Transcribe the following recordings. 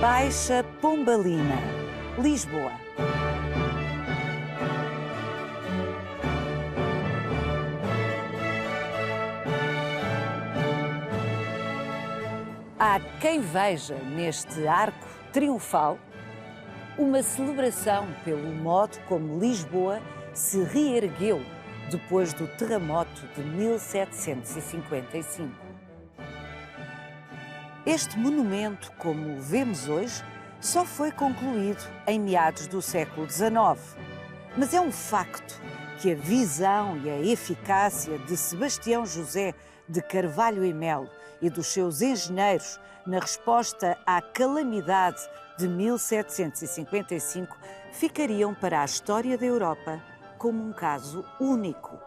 Baixa Pombalina, Lisboa. Há quem veja neste arco triunfal uma celebração pelo modo como Lisboa se reergueu depois do terremoto de 1755. Este monumento, como o vemos hoje, só foi concluído em meados do século XIX. Mas é um facto que a visão e a eficácia de Sebastião José de Carvalho e Melo e dos seus engenheiros na resposta à calamidade de 1755 ficariam para a história da Europa como um caso único.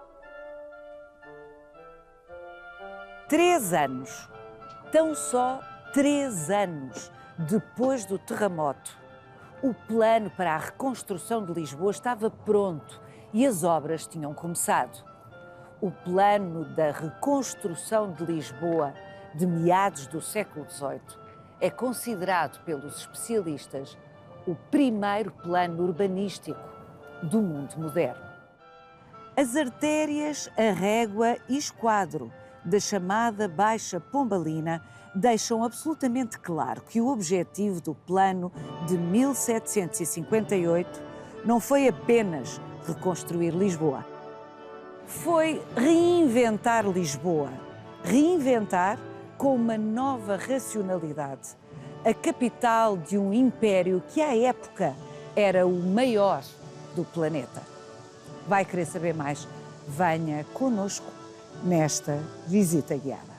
3 anos, tão só 3 anos depois do terremoto, o plano para a reconstrução de Lisboa estava pronto e as obras tinham começado. O plano da reconstrução de Lisboa de meados do século XVIII é considerado pelos especialistas o primeiro plano urbanístico do mundo moderno. As artérias, a régua e esquadro da chamada Baixa Pombalina deixam absolutamente claro que o objetivo do plano de 1758 não foi apenas reconstruir Lisboa. Foi reinventar Lisboa. Reinventar com uma nova racionalidade. A capital de um império que à época era o maior do planeta. Vai querer saber mais? Venha connosco nesta visita guiada.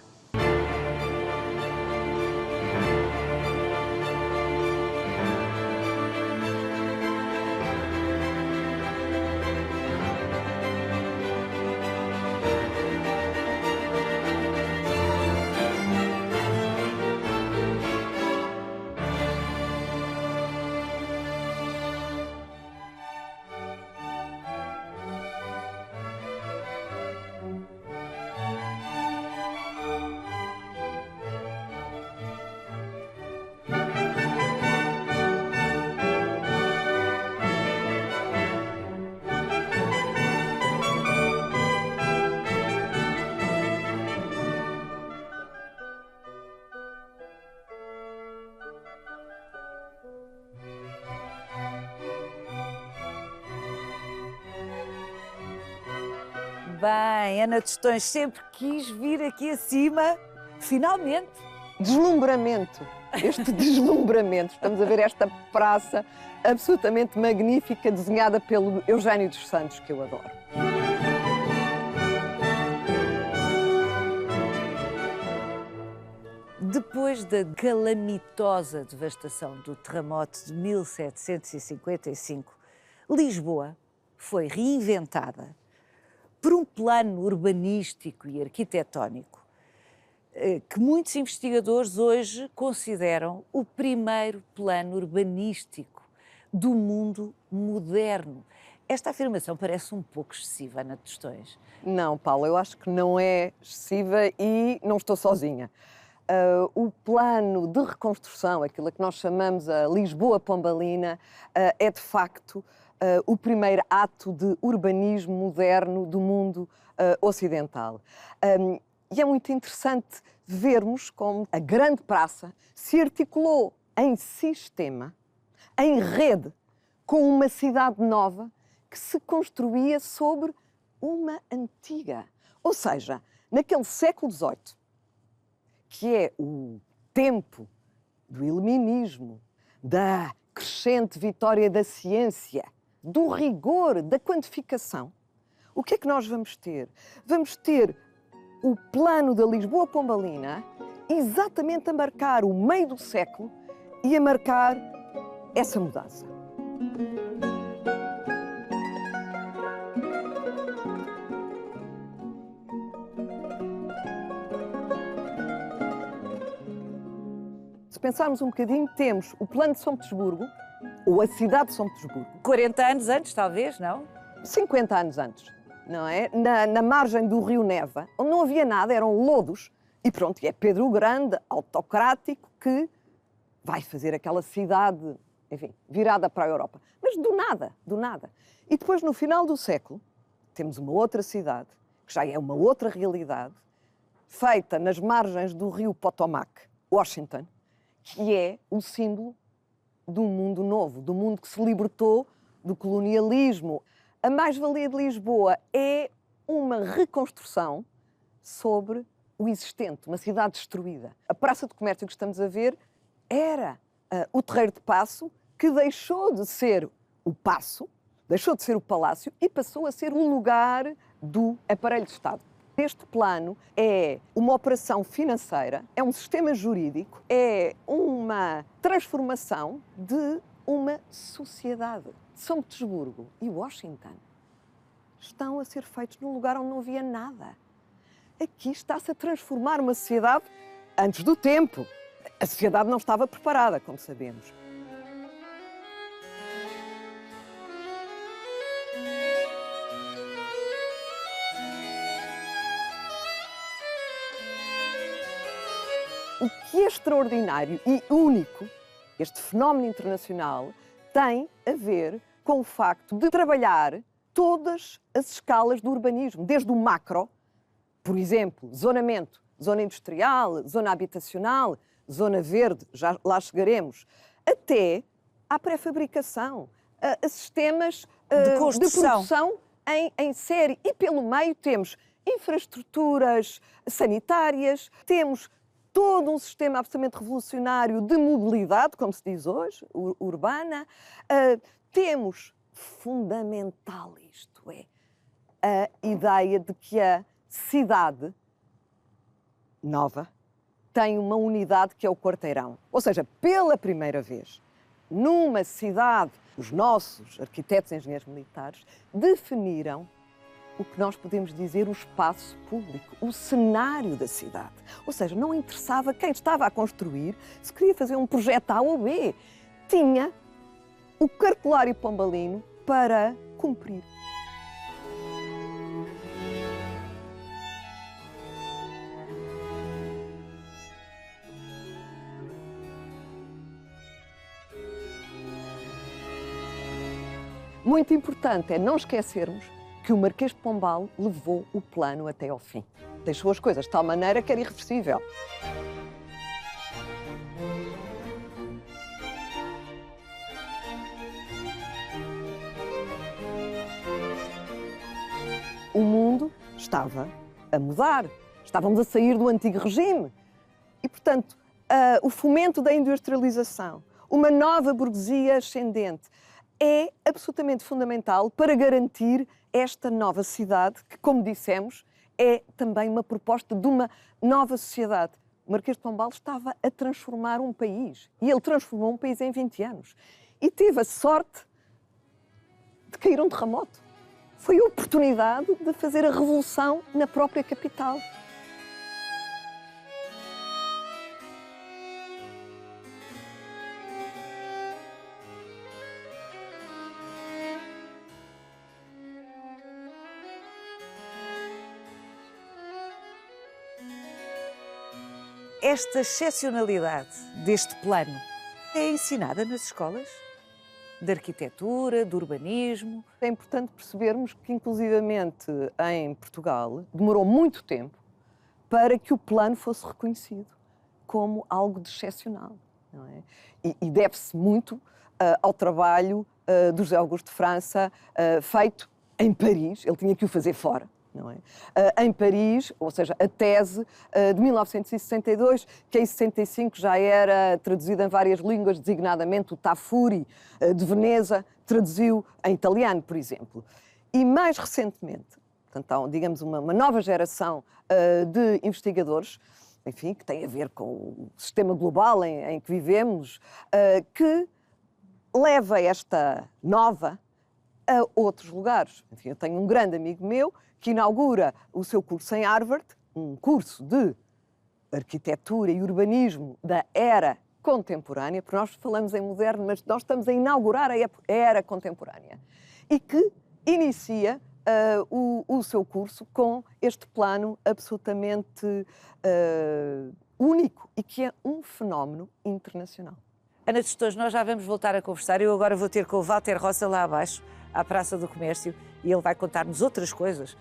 Bem, Ana Tostões sempre quis vir aqui acima, finalmente. Deslumbramento, este deslumbramento. Estamos a ver esta praça absolutamente magnífica, desenhada pelo Eugénio dos Santos, que eu adoro. Depois da calamitosa devastação do terremoto de 1755, Lisboa foi reinventada por um plano urbanístico e arquitetónico que muitos investigadores hoje consideram o primeiro plano urbanístico do mundo moderno. Esta afirmação parece um pouco excessiva, Ana Tostões. Não, Paula, eu acho que não é excessiva e não estou sozinha. O plano de reconstrução, aquilo que nós chamamos a Lisboa Pombalina, é de facto o primeiro ato de urbanismo moderno do mundo ocidental. E é muito interessante vermos como a grande praça se articulou em sistema, em rede, com uma cidade nova que se construía sobre uma antiga. Ou seja, naquele século XVIII, que é o tempo do iluminismo, da crescente vitória da ciência, do rigor, da quantificação, o que é que nós vamos ter? Vamos ter o plano da Lisboa Pombalina exatamente a marcar o meio do século e a marcar essa mudança. Se pensarmos um bocadinho, temos o plano de São Petersburgo, ou a cidade de São Petersburgo. 40 anos antes, talvez, não? 50 anos antes, não é? Na margem do rio Neva, onde não havia nada, eram lodos. E pronto, e é Pedro o Grande, autocrático, que vai fazer aquela cidade, enfim, virada para a Europa. Mas do nada, do nada. E depois, no final do século, temos uma outra cidade, que já é uma outra realidade, feita nas margens do rio Potomac, Washington, que é o símbolo de um mundo novo, do mundo que se libertou do colonialismo. A mais-valia de Lisboa é uma reconstrução sobre o existente, uma cidade destruída. A Praça de Comércio que estamos a ver era o Terreiro de Paço, que deixou de ser o Paço, deixou de ser o Palácio e passou a ser o lugar do aparelho de Estado. Este plano é uma operação financeira, é um sistema jurídico, é uma transformação de uma sociedade. São Petersburgo e Washington estão a ser feitos num lugar onde não havia nada. Aqui está-se a transformar uma sociedade antes do tempo. A sociedade não estava preparada, como sabemos. O que é extraordinário e único, este fenómeno internacional, tem a ver com o facto de trabalhar todas as escalas do urbanismo, desde o macro, por exemplo, zonamento, zona industrial, zona habitacional, zona verde, já lá chegaremos, até à pré-fabricação, a sistemas de produção em série. E pelo meio temos infraestruturas sanitárias, temos todo um sistema absolutamente revolucionário de mobilidade, como se diz hoje, urbana. Temos, fundamental isto é, a ideia de que a cidade nova tem uma unidade que é o quarteirão. Ou seja, pela primeira vez, numa cidade, os nossos arquitetos e engenheiros militares definiram o que nós podemos dizer o espaço público, o cenário da cidade. Ou seja, não interessava quem estava a construir, se queria fazer um projeto A ou B. Tinha o cartolário pombalino para cumprir. Muito importante é não esquecermos que o Marquês de Pombal levou o plano até ao fim. Deixou as coisas de tal maneira que era irreversível. O mundo estava a mudar, estávamos a sair do antigo regime. E, portanto, o fomento da industrialização, uma nova burguesia ascendente, é absolutamente fundamental para garantir esta nova cidade, que, como dissemos, é também uma proposta de uma nova sociedade. O Marquês de Pombal estava a transformar um país, e ele transformou um país em 20 anos. E teve a sorte de cair um terremoto. Foi a oportunidade de fazer a revolução na própria capital. Esta excepcionalidade deste plano é ensinada nas escolas de arquitetura, de urbanismo. É importante percebermos que, inclusivamente em Portugal, demorou muito tempo para que o plano fosse reconhecido como algo de excepcional, não é? E deve-se muito ao trabalho do José Augusto de França, feito em Paris. Ele tinha que o fazer fora. Não é? Em Paris, ou seja, a tese de 1962, que em 65 já era traduzida em várias línguas, designadamente o Tafuri de Veneza, traduziu em italiano, por exemplo. E mais recentemente, então, digamos, uma nova geração de investigadores, enfim, que tem a ver com o sistema global em que vivemos, que leva esta nova a outros lugares. Enfim, eu tenho um grande amigo meu que inaugura o seu curso em Harvard, um curso de arquitetura e urbanismo da era contemporânea, porque nós falamos em moderno, mas nós estamos a inaugurar a era contemporânea, e que inicia o seu curso com este plano absolutamente único e que é um fenómeno internacional. Ana de Tostões, nós já vamos voltar a conversar. Eu agora vou ter com o Walter Roça lá abaixo, à Praça do Comércio, e ele vai contar-nos outras coisas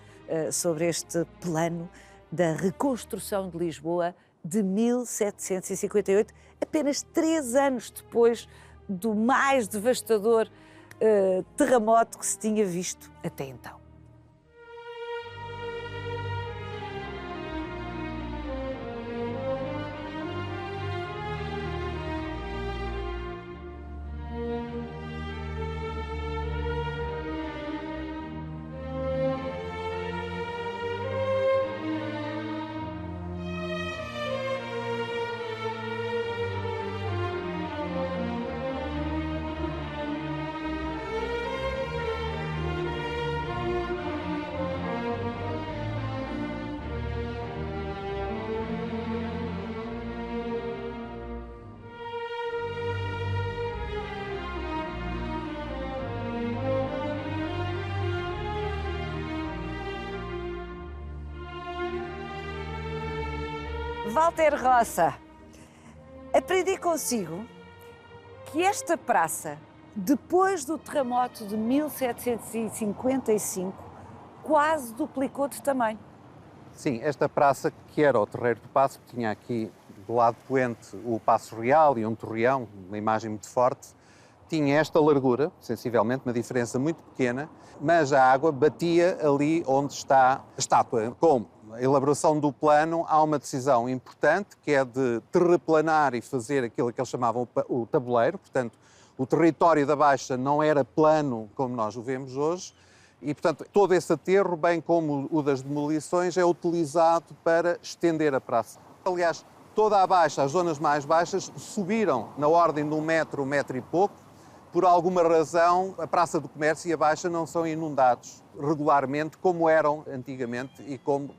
sobre este plano da reconstrução de Lisboa de 1758, apenas 3 anos depois do mais devastador terremoto que se tinha visto até então. Walter Roça, aprendi consigo que esta praça, depois do terremoto de 1755, quase duplicou de tamanho. Sim, esta praça, que era o Terreiro do Paço, tinha aqui do lado poente o Paço Real e um torreão, uma imagem muito forte, tinha esta largura, sensivelmente, uma diferença muito pequena, mas a água batia ali onde está a estátua. Com a elaboração do plano, há uma decisão importante, que é de terraplanar e fazer aquilo que eles chamavam o tabuleiro, portanto, o território da Baixa não era plano como nós o vemos hoje, e, portanto, todo esse aterro, bem como o das demolições, é utilizado para estender a praça. Aliás, toda a Baixa, as zonas mais baixas, subiram na ordem de 1 metro e pouco. Por alguma razão, a Praça do Comércio e a Baixa não são inundados regularmente como eram antigamente e como,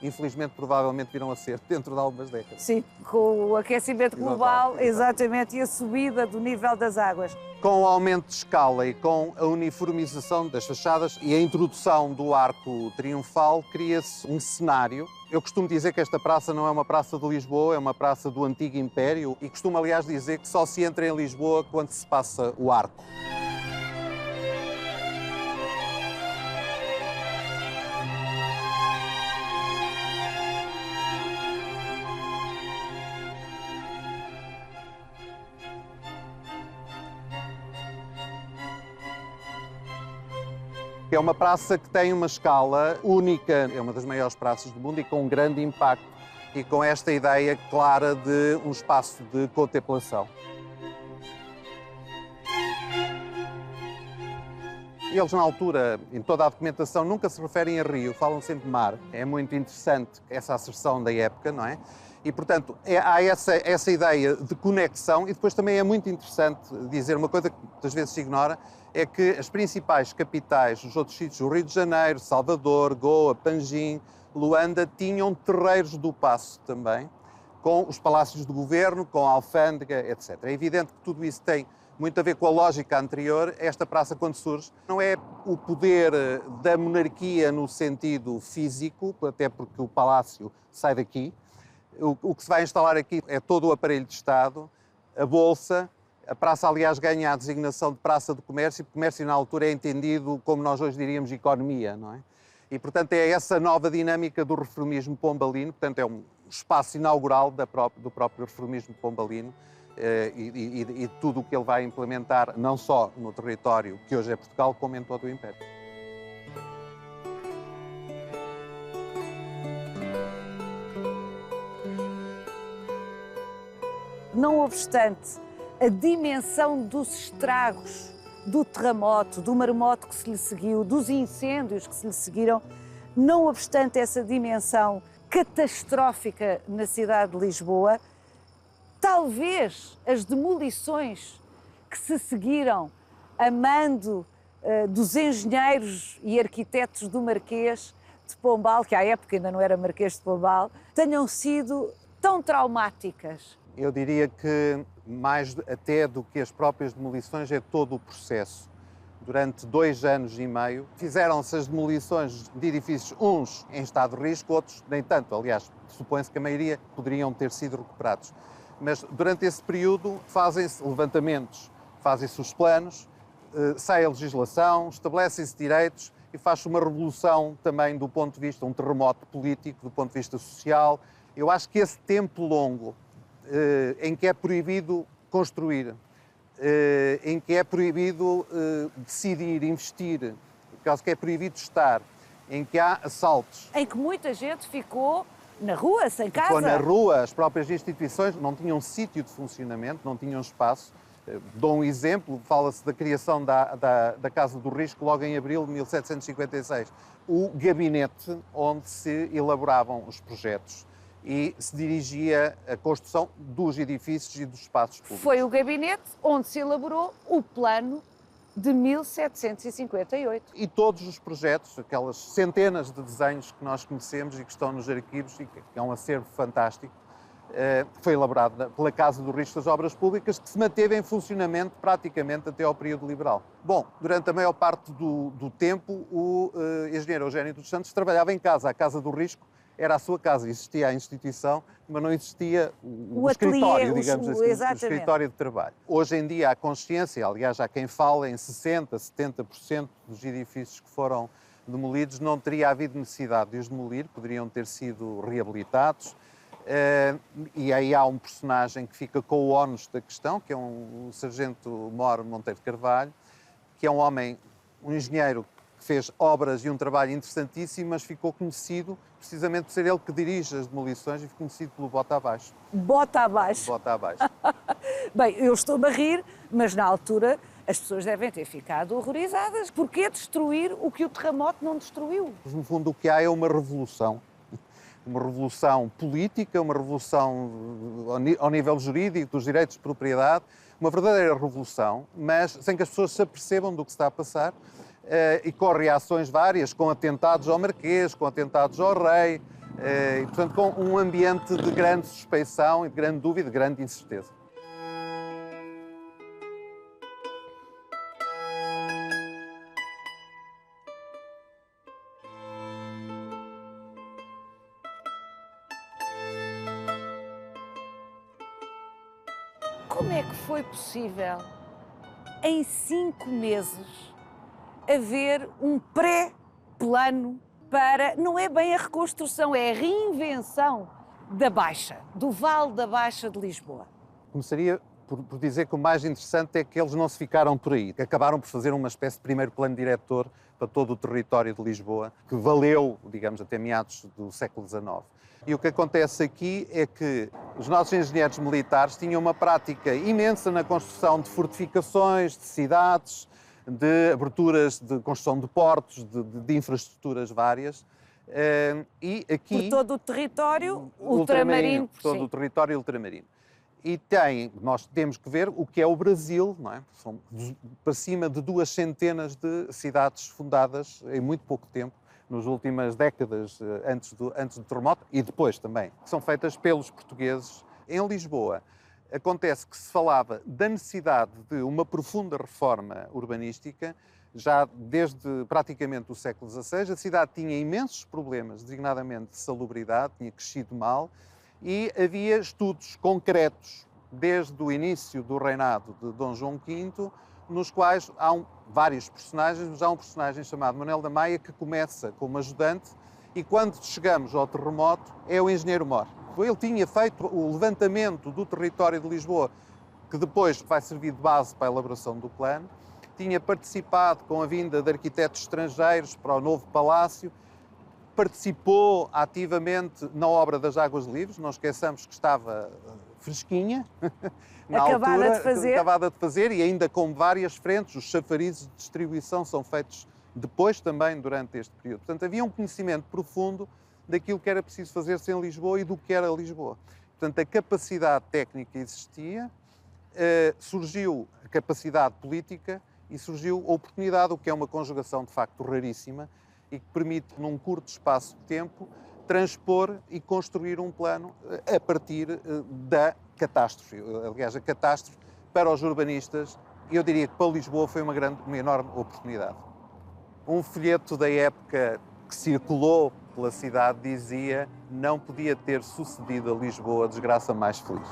infelizmente, provavelmente virão a ser dentro de algumas décadas. Sim, com o aquecimento global, exatamente, e a subida do nível das águas. Com o aumento de escala e com a uniformização das fachadas e a introdução do arco triunfal, cria-se um cenário. Eu costumo dizer que esta praça não é uma praça de Lisboa, é uma praça do Antigo Império e costumo, aliás, dizer que só se entra em Lisboa quando se passa o arco. É uma praça que tem uma escala única, é uma das maiores praças do mundo e com um grande impacto e com esta ideia clara de um espaço de contemplação. Eles, na altura, em toda a documentação, nunca se referem a rio, falam sempre de mar. É muito interessante essa asserção da época, não é? E, portanto, há essa ideia de conexão e depois também é muito interessante dizer uma coisa que muitas vezes se ignora, é que as principais capitais dos outros sítios, o Rio de Janeiro, Salvador, Goa, Panjim, Luanda, tinham terreiros do Paço também, com os palácios de governo, com a alfândega, etc. É evidente que tudo isso tem muito a ver com a lógica anterior. Esta praça, quando surge, não é o poder da monarquia no sentido físico, até porque o palácio sai daqui. O que se vai instalar aqui é todo o aparelho de Estado, a Bolsa. A praça, aliás, ganha a designação de Praça do Comércio, porque o comércio na altura é entendido como nós hoje diríamos economia, não é? E, portanto, é essa nova dinâmica do reformismo pombalino, portanto, é um espaço inaugural do próprio reformismo pombalino e tudo o que ele vai implementar, não só no território que hoje é Portugal, como em todo o Império. Não obstante a dimensão dos estragos do terremoto, do maremoto que se lhe seguiu, dos incêndios que se lhe seguiram, não obstante essa dimensão catastrófica na cidade de Lisboa, talvez as demolições que se seguiram a mando dos engenheiros e arquitetos do Marquês de Pombal, que à época ainda não era Marquês de Pombal, tenham sido tão traumáticas. Eu diria que mais até do que as próprias demolições é todo o processo. Durante 2 anos e meio fizeram-se as demolições de edifícios, uns em estado de risco, outros nem tanto. Aliás, supõe-se que a maioria poderiam ter sido recuperados. Mas durante esse período fazem-se levantamentos, fazem-se os planos, sai a legislação, estabelecem-se direitos e faz-se uma revolução também do ponto de vista, um terremoto político, do ponto de vista social. Eu acho que esse tempo longo em que é proibido construir, em que é proibido decidir, investir, que é proibido estar, em que há assaltos. Em que muita gente ficou na rua, sem casa. Ficou na rua, as próprias instituições não tinham sítio de funcionamento, não tinham espaço. Dou um exemplo, fala-se da criação da Casa do Risco logo em abril de 1756. O gabinete onde se elaboravam os projetos e se dirigia a construção dos edifícios e dos espaços públicos. Foi o gabinete onde se elaborou o plano de 1758. E todos os projetos, aquelas centenas de desenhos que nós conhecemos e que estão nos arquivos e que é um acervo fantástico, foi elaborado pela Casa do Risco das Obras Públicas, que se manteve em funcionamento praticamente até ao período liberal. Bom, durante a maior parte do tempo, o engenheiro Eugênio dos Santos trabalhava em casa. A Casa do Risco era a sua casa, existia a instituição, mas não existia o escritório, digamos assim, o escritório de trabalho. Hoje em dia há consciência, aliás, há quem fala em 60%, 70% dos edifícios que foram demolidos não teria havido necessidade de os demolir, poderiam ter sido reabilitados. E aí há um personagem que fica com o ónus da questão, que é o sargento Moro Monteiro de Carvalho, que é um homem, um engenheiro que fez obras e um trabalho interessantíssimo, mas ficou conhecido precisamente por ser ele que dirige as demolições e ficou conhecido pelo bota abaixo. Bota abaixo. Bota abaixo. Bem, eu estou-me a rir, mas na altura as pessoas devem ter ficado horrorizadas. Porquê destruir o que o terremoto não destruiu? No fundo, o que há é uma revolução política, uma revolução ao nível jurídico, dos direitos de propriedade, uma verdadeira revolução, mas sem que as pessoas se apercebam do que está a passar e com reações várias, com atentados ao Marquês, com atentados ao Rei, e, portanto, com um ambiente de grande suspeição e de grande dúvida, de grande incerteza. Como é que foi possível, em 5 meses, haver um pré-plano para, não é bem a reconstrução, é a reinvenção da Baixa, do Vale da Baixa de Lisboa? Começaria por dizer que o mais interessante é que eles não se ficaram por aí. Acabaram por fazer uma espécie de primeiro plano diretor para todo o território de Lisboa, que valeu, digamos, até meados do século XIX. E o que acontece aqui é que os nossos engenheiros militares tinham uma prática imensa na construção de fortificações, de cidades, de aberturas de construção de portos, de infraestruturas várias. E aqui, por todo o território ultramarino. Por todo o território ultramarino. E nós temos que ver o que é o Brasil, não é? São para cima de 200 de cidades fundadas em muito pouco tempo, nas últimas décadas antes do terremoto e depois também, que são feitas pelos portugueses. Em Lisboa, acontece que se falava da necessidade de uma profunda reforma urbanística, já desde praticamente o século XVI. A cidade tinha imensos problemas, designadamente de salubridade, tinha crescido mal, e havia estudos concretos, desde o início do reinado de Dom João V, nos quais há vários personagens, mas há um personagem chamado Manuel da Maia que começa como ajudante e quando chegamos ao terremoto é o engenheiro Moro. Ele tinha feito o levantamento do território de Lisboa, que depois vai servir de base para a elaboração do plano, tinha participado com a vinda de arquitetos estrangeiros para o novo palácio, participou ativamente na obra das Águas Livres, não esqueçamos que estava fresquinha, na altura, acabada de fazer, e ainda com várias frentes, os chafarizes de distribuição são feitos depois também durante este período. Portanto, havia um conhecimento profundo daquilo que era preciso fazer-se em Lisboa e do que era Lisboa. Portanto, a capacidade técnica existia, surgiu a capacidade política e surgiu a oportunidade, o que é uma conjugação de facto raríssima e que permite, num curto espaço de tempo, transpor e construir um plano a partir da catástrofe. Aliás, a catástrofe, para os urbanistas, eu diria que para Lisboa foi uma enorme oportunidade. Um folheto da época que circulou pela cidade dizia: não podia ter sucedido a Lisboa a desgraça mais feliz.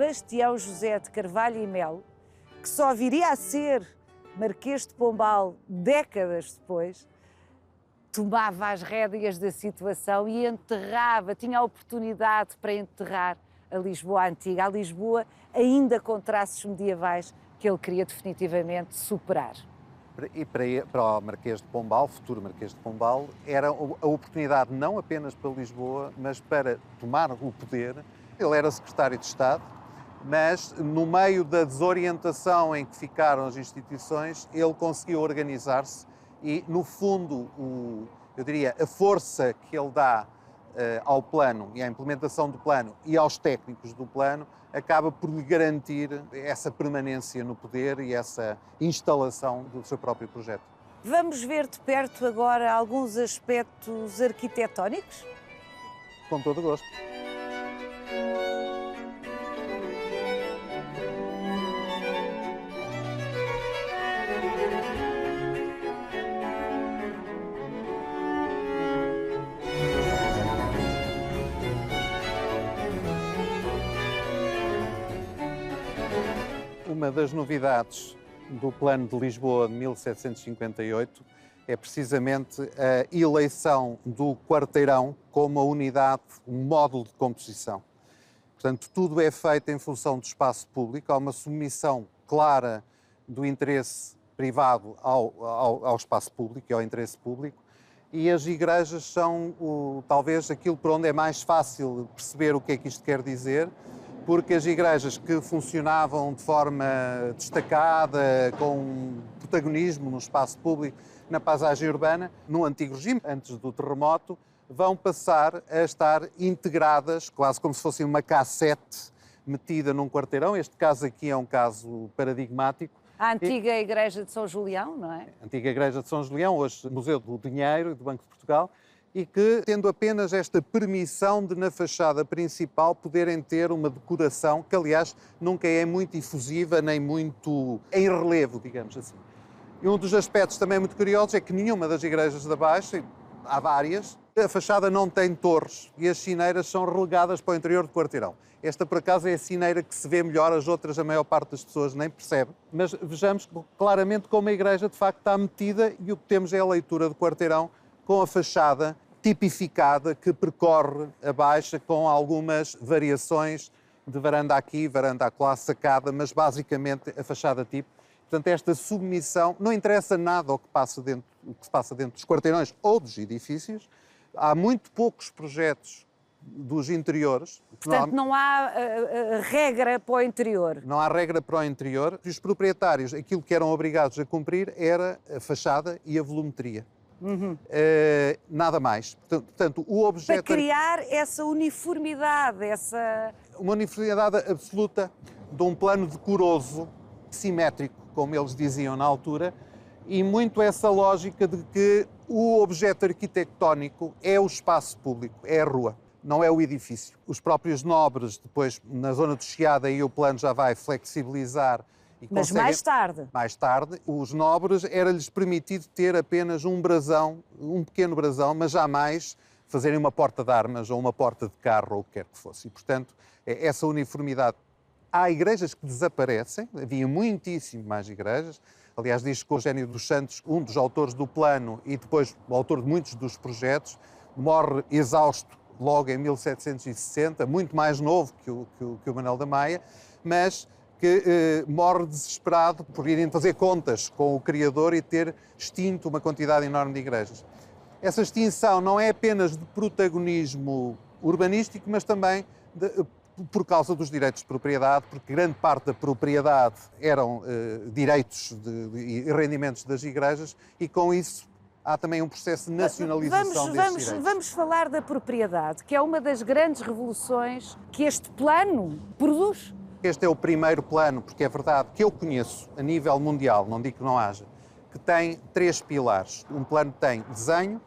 Sebastião José de Carvalho e Melo, que só viria a ser Marquês de Pombal décadas depois, tomava as rédeas da situação e enterrava, tinha a oportunidade para enterrar a Lisboa antiga, a Lisboa ainda com traços medievais que ele queria definitivamente superar. E para o Marquês de Pombal, futuro Marquês de Pombal, era a oportunidade não apenas para Lisboa, mas para tomar o poder. Ele era secretário de Estado, mas no meio da desorientação em que ficaram as instituições, ele conseguiu organizar-se e, no fundo, eu diria, a força que ele dá ao plano e à implementação do plano e aos técnicos do plano acaba por lhe garantir essa permanência no poder e essa instalação do seu próprio projeto. Vamos ver de perto agora alguns aspectos arquitetónicos? Com todo o gosto. Uma das novidades do Plano de Lisboa de 1758 é precisamente a eleição do quarteirão como a unidade, um módulo de composição. Portanto, tudo é feito em função do espaço público, há uma submissão clara do interesse privado ao espaço público e ao interesse público, e as igrejas são talvez aquilo por onde é mais fácil perceber o que é que isto quer dizer, porque as igrejas que funcionavam de forma destacada, com protagonismo no espaço público, na paisagem urbana, no antigo regime, antes do terremoto, vão passar a estar integradas, quase como se fosse uma cassete metida num quarteirão. Este caso aqui é um caso paradigmático. A antiga Igreja de São Julião, não é? A antiga Igreja de São Julião, hoje Museu do Dinheiro e do Banco de Portugal, e que, tendo apenas esta permissão de, na fachada principal, poderem ter uma decoração que, aliás, nunca é muito efusiva nem muito em relevo, digamos assim. E um dos aspectos também muito curiosos é que nenhuma das igrejas da Baixa, há várias, a fachada não tem torres e as sineiras são relegadas para o interior do quarteirão. Esta, por acaso, é a sineira que se vê melhor, as outras a maior parte das pessoas nem percebe. Mas vejamos claramente como a igreja, de facto, está metida e o que temos é a leitura do quarteirão com a fachada tipificada que percorre a Baixa com algumas variações de varanda aqui, varanda acolá, sacada, mas basicamente a fachada tipo. Portanto, esta submissão, não interessa nada o que se passa dentro dos quarteirões ou dos edifícios. Há muito poucos projetos dos interiores. Portanto, não há regra para o interior. Não há regra para o interior. Os proprietários, aquilo que eram obrigados a cumprir era a fachada e a volumetria. Nada mais. Portanto, o objeto... Para criar essa uniformidade, uma uniformidade absoluta de um plano decoroso, simétrico, como eles diziam na altura, e muito essa lógica de que o objeto arquitetónico é o espaço público, é a rua, não é o edifício. Os próprios nobres, depois, na zona do Chiado, aí o plano já vai flexibilizar. Mas mais tarde. Mais tarde, os nobres era-lhes permitido ter apenas um brasão, um pequeno brasão, mas jamais fazerem uma porta de armas ou uma porta de carro ou o que quer que fosse. E, portanto, essa uniformidade. Há igrejas que desaparecem, havia muitíssimo mais igrejas. Aliás, diz que o Eugênio dos Santos, um dos autores do plano e depois o autor de muitos dos projetos, morre exausto logo em 1760, muito mais novo que o Manuel da Maia, mas que morre desesperado por irem fazer contas com o Criador e ter extinto uma quantidade enorme de igrejas. Essa extinção não é apenas de protagonismo urbanístico, mas também por causa dos direitos de propriedade, porque grande parte da propriedade eram direitos e rendimentos das igrejas e com isso há também um processo de nacionalização desses direitos. Vamos falar da propriedade, que é uma das grandes revoluções que este plano produz. Este é o primeiro plano, porque é verdade, que eu conheço a nível mundial, não digo que não haja, que tem 3 pilares. Um plano tem desenho,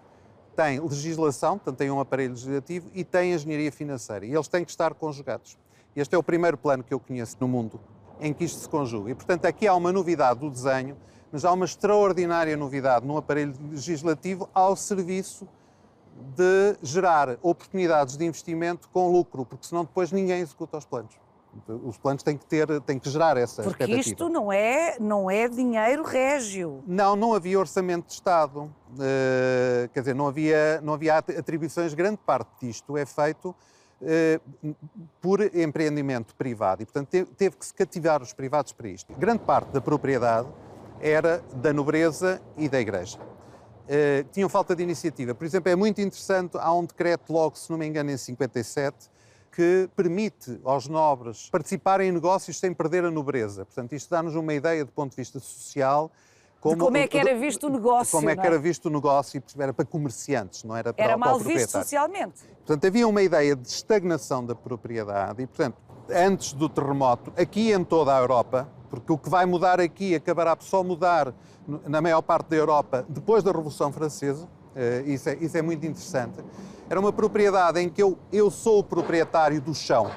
tem legislação, portanto tem um aparelho legislativo e tem engenharia financeira. E eles têm que estar conjugados. Este é o primeiro plano que eu conheço no mundo em que isto se conjuga. E, portanto, aqui há uma novidade do desenho, mas há uma extraordinária novidade no aparelho legislativo ao serviço de gerar oportunidades de investimento com lucro, porque senão depois ninguém executa os planos. Os planos têm que gerar essa Porque expectativa. isto não é dinheiro régio. Não havia orçamento de Estado. Quer dizer, não havia atribuições. Grande parte disto é feito por empreendimento privado e, portanto, teve que se cativar os privados para isto. Grande parte da propriedade era da nobreza e da Igreja. Tinham falta de iniciativa. Por exemplo, é muito interessante, há um decreto logo, se não me engano, em 57, que permite aos nobres participarem em negócios sem perder a nobreza. Portanto, isto dá-nos uma ideia, do ponto de vista social, Como é que era visto o negócio, como é que não é? era visto o negócio, era para comerciantes, não era para Era para o mal visto proprietário. socialmente. Portanto, havia uma ideia de estagnação da propriedade e, portanto, antes do terremoto, aqui em toda a Europa, porque o que vai mudar aqui acabará por só mudar na maior parte da Europa depois da Revolução Francesa, isso é muito interessante, era uma propriedade em que eu sou o proprietário do chão,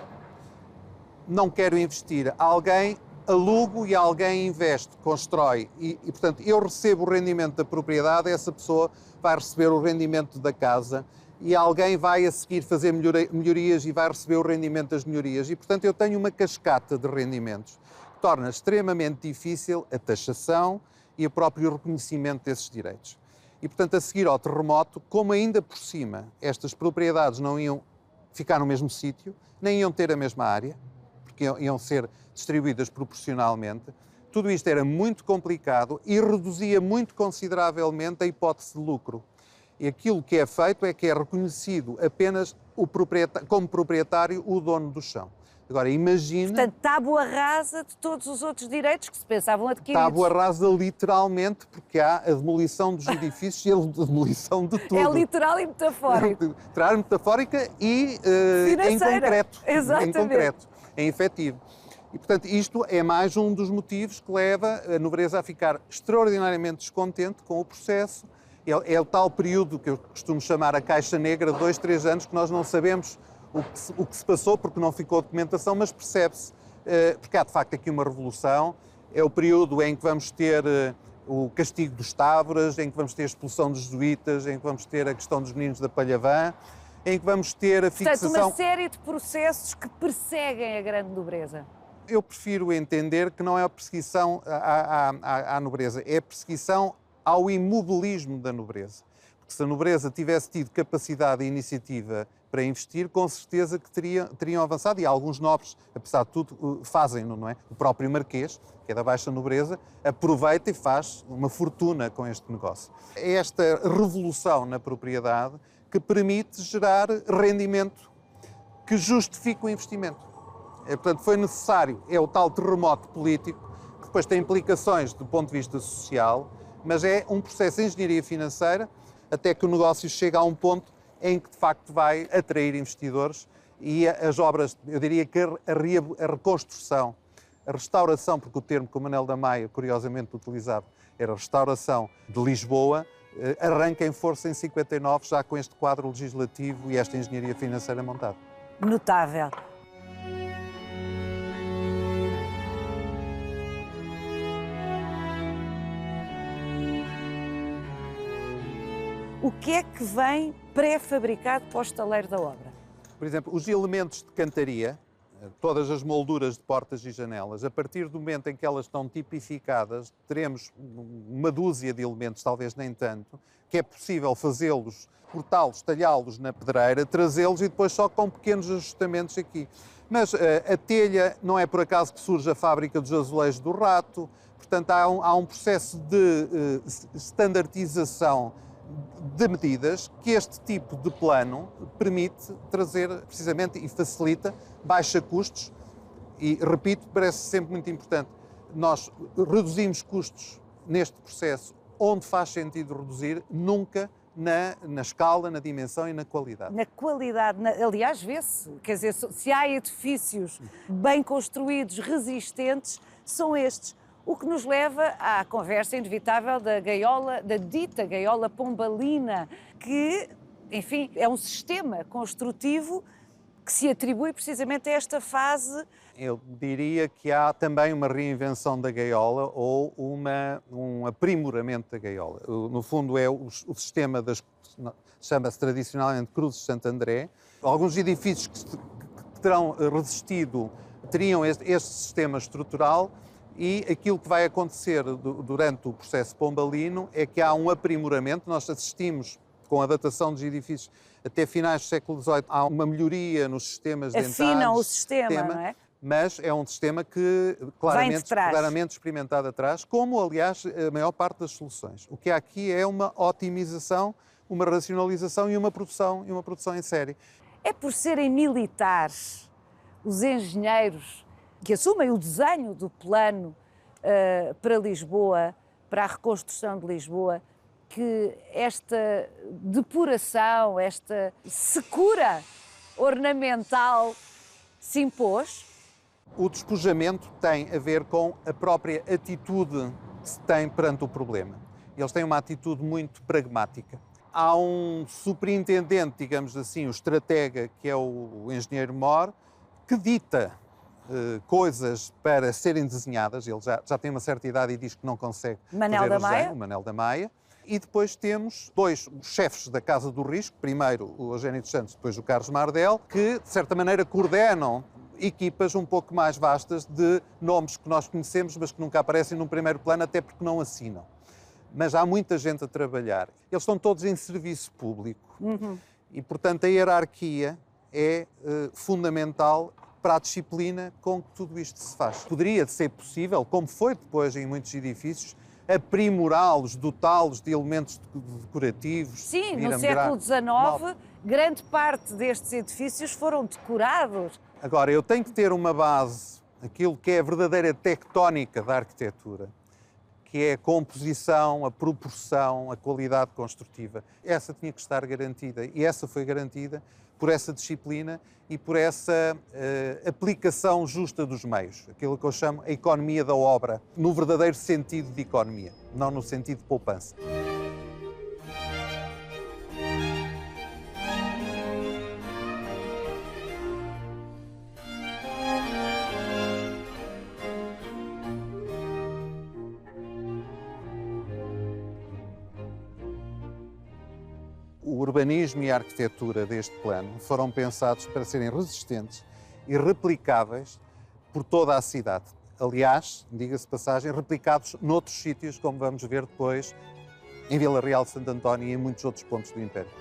não quero investir, alguém alugo e alguém investe, constrói e, portanto, eu recebo o rendimento da propriedade, essa pessoa vai receber o rendimento da casa e alguém vai a seguir fazer melhorias e vai receber o rendimento das melhorias. E, portanto, eu tenho uma cascata de rendimentos que torna extremamente difícil a taxação e o próprio reconhecimento desses direitos. E, portanto, a seguir ao terremoto, como ainda por cima estas propriedades não iam ficar no mesmo sítio, nem iam ter a mesma área, porque iam ser distribuídas proporcionalmente, tudo isto era muito complicado e reduzia muito consideravelmente a hipótese de lucro. E aquilo que é feito é que é reconhecido apenas como proprietário o dono do chão. Agora, imagine... Portanto, tábua rasa de todos os outros direitos que se pensavam adquiridos. Tábua rasa literalmente, porque há a demolição dos edifícios e a demolição de tudo. É literal e metafórico. Literal, metafórica e em concreto. Exatamente. Em concreto, em efetivo. E, portanto, isto é mais um dos motivos que leva a nobreza a ficar extraordinariamente descontente com o processo. É o tal período que eu costumo chamar a caixa negra, 2, 3 anos, que nós não sabemos o que se passou, porque não ficou documentação, mas percebe-se, porque há de facto aqui uma revolução. É o período em que vamos ter o castigo dos távoras, em que vamos ter a expulsão dos jesuítas, em que vamos ter a questão dos meninos da Palhavã, em que vamos ter a fixação... Portanto, uma série de processos que perseguem a grande nobreza. Eu prefiro entender que não é a perseguição à nobreza, é a perseguição ao imobilismo da nobreza. Porque se a nobreza tivesse tido capacidade e iniciativa para investir, com certeza que teriam avançado, e alguns nobres, apesar de tudo, fazem-no, não é? O próprio Marquês, que é da baixa nobreza, aproveita e faz uma fortuna com este negócio. É esta revolução na propriedade que permite gerar rendimento que justifique o investimento. Portanto, foi necessário, é o tal terremoto político, que depois tem implicações do ponto de vista social, mas é um processo de engenharia financeira até que o negócio chega a um ponto em que, de facto, vai atrair investidores e as obras, eu diria que a reconstrução, a restauração, porque o termo que o Manel da Maia, curiosamente, utilizava era restauração de Lisboa, arranca em força em 59, já com este quadro legislativo e esta engenharia financeira montada. Notável. O que é que vem pré-fabricado para o estaleiro da obra? Por exemplo, os elementos de cantaria, todas as molduras de portas e janelas, a partir do momento em que elas estão tipificadas, teremos uma dúzia de elementos, talvez nem tanto, que é possível fazê-los, cortá-los, talhá-los na pedreira, trazê-los e depois só com pequenos ajustamentos aqui. Mas a telha, não é por acaso que surge a fábrica dos azulejos do Rato, portanto há um processo de standardização de medidas que este tipo de plano permite trazer precisamente e facilita, baixa custos e, repito, parece sempre muito importante. Nós reduzimos custos neste processo onde faz sentido reduzir, nunca na escala, na dimensão e na qualidade. Na qualidade, aliás, vê-se, quer dizer, se há edifícios bem construídos, resistentes, são estes. O que nos leva à conversa inevitável da dita gaiola pombalina, que, enfim, é um sistema construtivo que se atribui precisamente a esta fase. Eu diria que há também uma reinvenção da gaiola ou um aprimoramento da gaiola. No fundo é o sistema chama-se tradicionalmente Cruzes de Santo André. Alguns edifícios que terão resistido teriam este sistema estrutural e aquilo que vai acontecer durante o processo pombalino é que há um aprimoramento. Nós assistimos, com a datação dos edifícios até finais do século XVIII, há uma melhoria nos sistemas dentários. Afinam o sistema, não é? Mas é um sistema que claramente experimentado atrás, como, aliás, a maior parte das soluções. O que há aqui é uma otimização, uma racionalização e uma produção em série. É por serem militares, os engenheiros que assumem o desenho do plano para Lisboa, para a reconstrução de Lisboa, que esta depuração, esta secura ornamental se impôs? O despojamento tem a ver com a própria atitude que se tem perante o problema. Eles têm uma atitude muito pragmática. Há um superintendente, digamos assim, o estratega, que é o engenheiro Mor, que dita coisas para serem desenhadas. Ele já tem uma certa idade e diz que não consegue fazer o desenho, o Manel da Maia. E depois temos dois chefes da Casa do Risco, primeiro o Eugênio dos Santos, depois o Carlos Mardel, que, de certa maneira, coordenam equipas um pouco mais vastas de nomes que nós conhecemos, mas que nunca aparecem num primeiro plano, até porque não assinam. Mas há muita gente a trabalhar. Eles estão todos em serviço público. E, portanto, a hierarquia é fundamental para a disciplina com que tudo isto se faz. Poderia ser possível, como foi depois em muitos edifícios, aprimorá-los, dotá-los de elementos decorativos. Sim, no século XIX, grande parte destes edifícios foram decorados. Agora, eu tenho que ter uma base, aquilo que é a verdadeira tectónica da arquitetura, que é a composição, a proporção, a qualidade construtiva. Essa tinha que estar garantida e essa foi garantida por essa disciplina e por essa aplicação justa dos meios, aquilo que eu chamo a economia da obra, no verdadeiro sentido de economia, não no sentido de poupança. O urbanismo e a arquitetura deste plano foram pensados para serem resistentes e replicáveis por toda a cidade. Aliás, diga-se de passagem, replicados noutros sítios, como vamos ver depois, em Vila Real de Santo António e em muitos outros pontos do Império.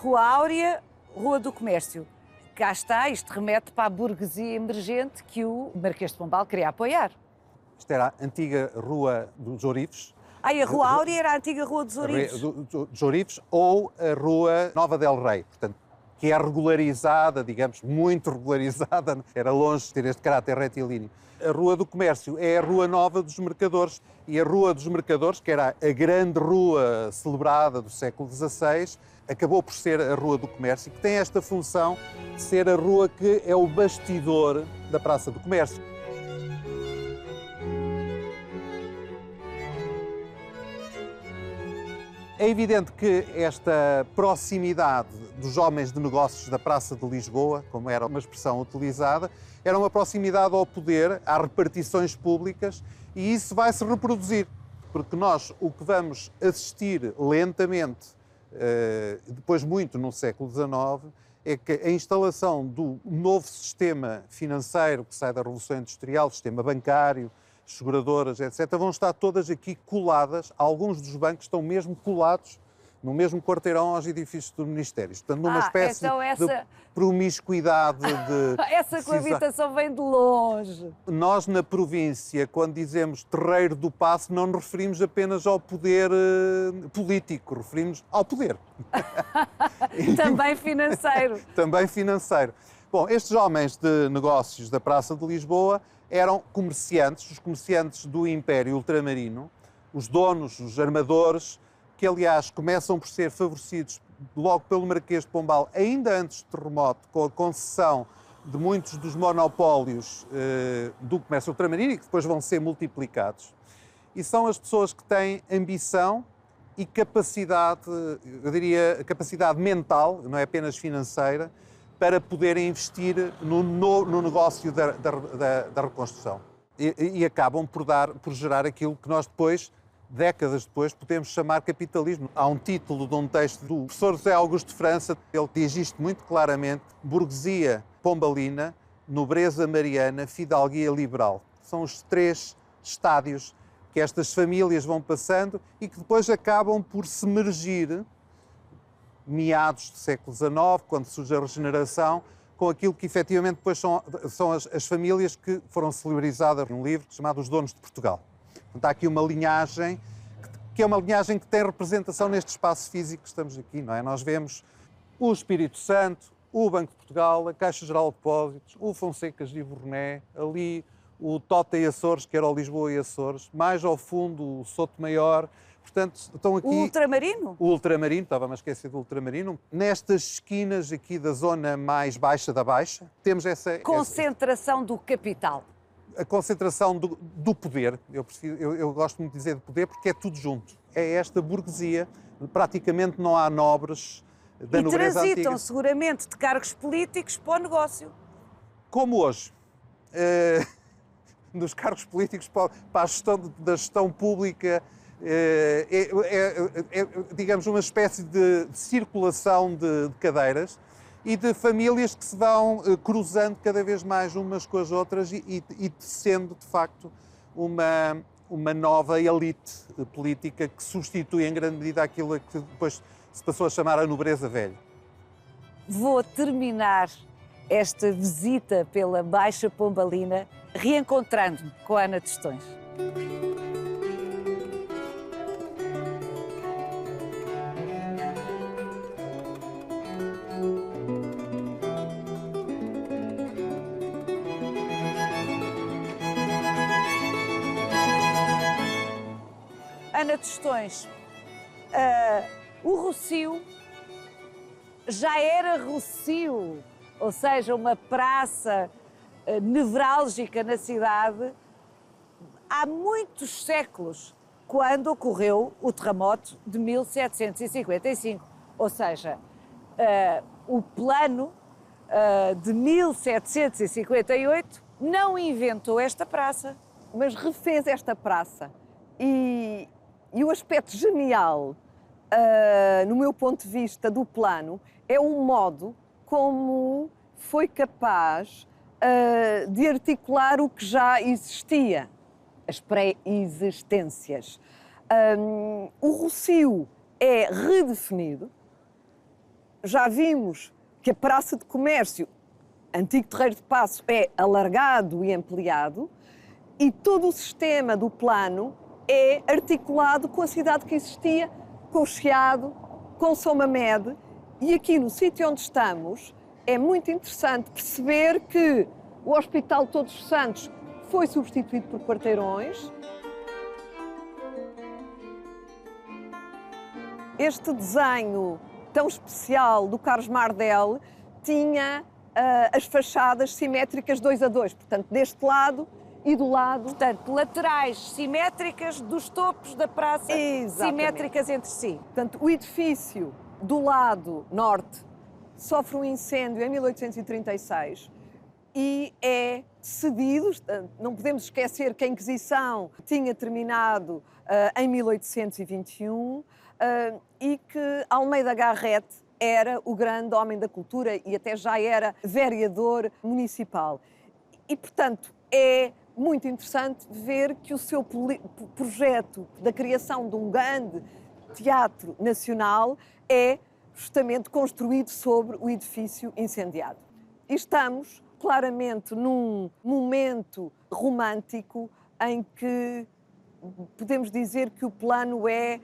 Rua Áurea, Rua do Comércio. Cá está, isto remete para a burguesia emergente que o Marquês de Pombal queria apoiar. Isto era a antiga Rua dos Ourives. A Rua Áurea era a antiga Rua dos Ourives. Dos Ourives ou a Rua Nova del Rei, portanto, que é regularizada, digamos, muito regularizada, era longe de ter este caráter retilíneo. A Rua do Comércio é a Rua Nova dos Mercadores e a Rua dos Mercadores, que era a grande rua celebrada do século XVI, acabou por ser a Rua do Comércio, que tem esta função de ser a rua que é o bastidor da Praça do Comércio. É evidente que esta proximidade dos homens de negócios da Praça de Lisboa, como era uma expressão utilizada, era uma proximidade ao poder, às repartições públicas, e isso vai se reproduzir, porque nós o que vamos assistir lentamente, depois muito no século XIX, é que a instalação do novo sistema financeiro que sai da Revolução Industrial, sistema bancário, seguradoras, etc., vão estar todas aqui coladas. Alguns dos bancos estão mesmo colados no mesmo quarteirão aos edifícios do Ministério. Portanto, numa espécie de promiscuidade de... Essa coabitação vem de longe. Nós, na província, quando dizemos terreiro do paço, não nos referimos apenas ao poder político, referimos ao poder. Também financeiro. Também financeiro. Bom, estes homens de negócios da Praça de Lisboa eram comerciantes, os comerciantes do Império Ultramarino, os donos, os armadores, que aliás começam por ser favorecidos logo pelo Marquês de Pombal, ainda antes do terremoto, com a concessão de muitos dos monopólios do comércio ultramarino e que depois vão ser multiplicados. E são as pessoas que têm ambição e capacidade, eu diria, capacidade mental, não é apenas financeira, para poderem investir no negócio da reconstrução. E acabam por gerar aquilo que nós depois, décadas depois, podemos chamar capitalismo. Há um título de um texto do professor José Augusto de França, ele diz isto muito claramente: burguesia pombalina, nobreza mariana, fidalguia liberal. São os 3 estádios que estas famílias vão passando e que depois acabam por se mergir, meados do século XIX, quando surge a regeneração, com aquilo que efetivamente depois são as famílias que foram celebrizadas num livro chamado Os Donos de Portugal. Portanto, há aqui uma linhagem que é uma linhagem que tem representação neste espaço físico que estamos aqui, não é? Nós vemos o Espírito Santo, o Banco de Portugal, a Caixa Geral de Depósitos, o Fonsecas de Ivorné, ali o Tota e Açores, que era o Lisboa e Açores, mais ao fundo o Sotomaior. Portanto, estão aqui... O Ultramarino? O Ultramarino, estava-me a esquecer do Ultramarino. Nestas esquinas aqui da zona mais baixa da Baixa, temos essa... Concentração do capital. A concentração do poder. Eu gosto muito de dizer de poder porque é tudo junto. É esta burguesia. Praticamente não há nobres da nobreza antiga. E transitam seguramente de cargos políticos para o negócio. Como hoje. Dos cargos políticos para a gestão da gestão pública, digamos, uma espécie de circulação de cadeiras e de famílias que se vão cruzando cada vez mais umas com as outras e tecendo, de facto, uma nova elite política que substitui em grande medida aquilo que depois se passou a chamar a nobreza velha. Vou terminar esta visita pela Baixa Pombalina reencontrando-me com a Ana Tostões. Ana Tostões, o Rossio já era Rossio, ou seja, uma praça nevrálgica na cidade, há muitos séculos, quando ocorreu o terremoto de 1755. Ou seja, o plano de 1758 não inventou esta praça. Mas refez esta praça. E o aspecto genial, no meu ponto de vista, do plano, é o modo como foi capaz de articular o que já existia, as pré-existências. O Rossio é redefinido. Já vimos que a Praça de Comércio, antigo Terreiro de Paço, é alargado e ampliado, e todo o sistema do plano é articulado com a cidade que existia, com o Chiado, com São Mamede, e aqui no sítio onde estamos é muito interessante perceber que o Hospital de Todos os Santos foi substituído por quarteirões. Este desenho tão especial do Carlos Mardel tinha as fachadas simétricas 2 a 2, portanto, deste lado e do lado. Portanto, laterais simétricas dos topos da praça, exatamente, simétricas entre si. Portanto, o edifício do lado norte sofre um incêndio em 1836 e é cedido. Não podemos esquecer que a Inquisição tinha terminado em 1821 e que Almeida Garrett era o grande homem da cultura e até já era vereador municipal. E, portanto, é muito interessante ver que o seu projeto da criação de um grande teatro nacional é justamente construído sobre o edifício incendiado. E estamos claramente num momento romântico em que podemos dizer que o plano é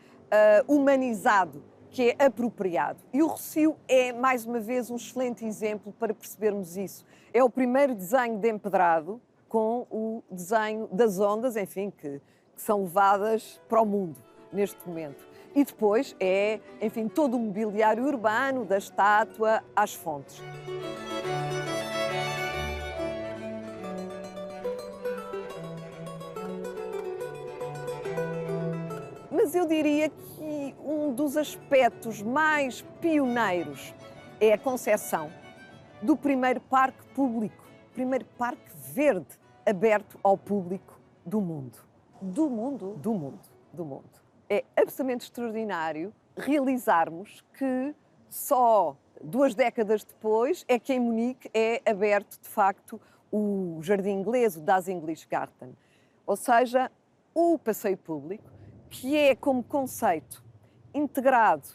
humanizado, que é apropriado. E o Rossio é, mais uma vez, um excelente exemplo para percebermos isso. É o primeiro desenho de empedrado com o desenho das ondas, enfim, que são levadas para o mundo neste momento. E depois é, enfim, todo o mobiliário urbano, da estátua às fontes. Mas eu diria que um dos aspectos mais pioneiros é a concepção do primeiro parque público, primeiro parque verde aberto ao público do mundo. Do mundo? Do mundo, do mundo. É absolutamente extraordinário realizarmos que só 2 décadas depois é que em Munique é aberto, de facto, o jardim inglês, o Das English Garten. Ou seja, o passeio público, que é como conceito integrado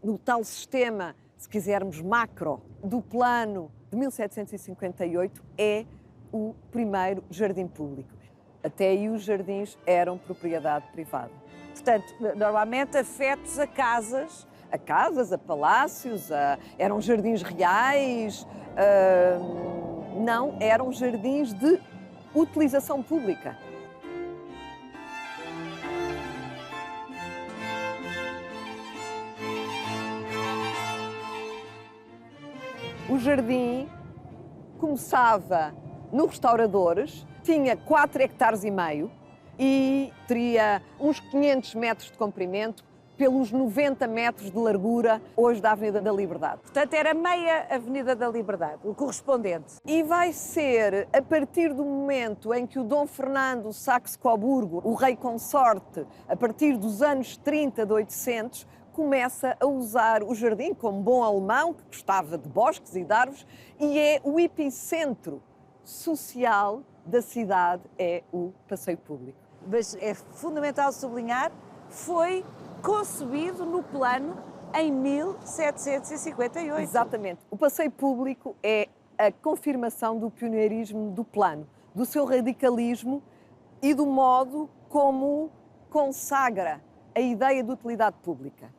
no tal sistema, se quisermos, macro, do plano de 1758, é o primeiro jardim público. Até aí os jardins eram propriedade privada. Portanto, normalmente afetos a casas. A casas, a palácios, eram jardins reais, não, eram jardins de utilização pública. O jardim começava no Restauradores, tinha 4,5 hectares e teria uns 500 metros de comprimento pelos 90 metros de largura, hoje da Avenida da Liberdade. Portanto, era meia Avenida da Liberdade, o correspondente. E vai ser a partir do momento em que o Dom Fernando Saxe-Coburgo, o rei consorte, a partir dos anos 30 de 800, começa a usar o jardim como bom alemão, que gostava de bosques e de árvores, e é o epicentro social da cidade, é o passeio público. Mas é fundamental sublinhar, foi concebido no plano em 1758. Exatamente. O passeio público é a confirmação do pioneirismo do plano, do seu radicalismo e do modo como consagra a ideia de utilidade pública.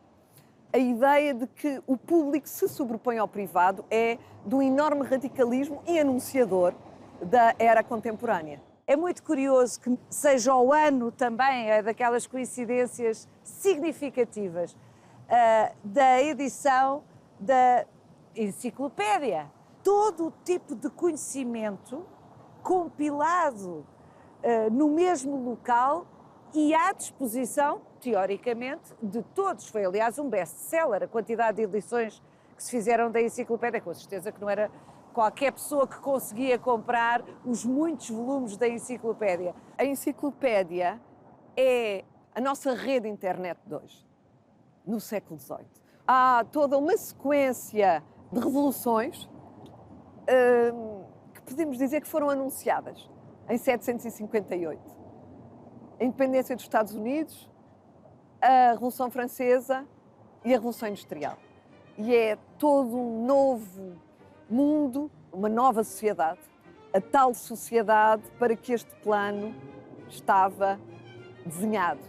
A ideia de que o público se sobrepõe ao privado é de um enorme radicalismo e anunciador da era contemporânea. É muito curioso que seja o ano também, é daquelas coincidências significativas da edição da enciclopédia. Todo o tipo de conhecimento compilado no mesmo local e à disposição, teoricamente, de todos. Foi, aliás, um best-seller. A quantidade de edições que se fizeram da enciclopédia, com certeza que não era qualquer pessoa que conseguia comprar os muitos volumes da enciclopédia. A enciclopédia é a nossa rede internet de hoje, no século XVIII. Há toda uma sequência de revoluções que podemos dizer que foram anunciadas em 1758. A independência dos Estados Unidos, a Revolução Francesa e a Revolução Industrial. E é todo um novo mundo, uma nova sociedade, a tal sociedade para que este plano estava desenhado.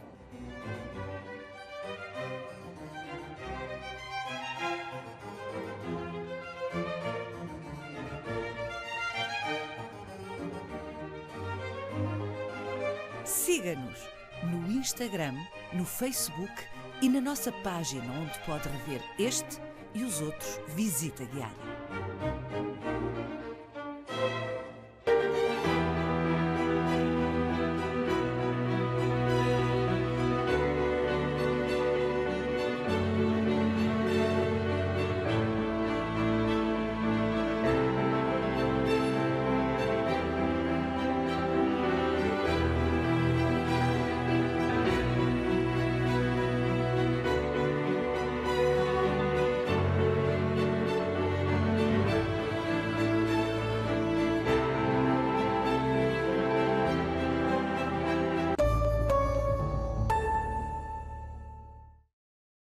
Siga-nos no Instagram, no Facebook e na nossa página onde pode rever este e os outros Visita Guiada.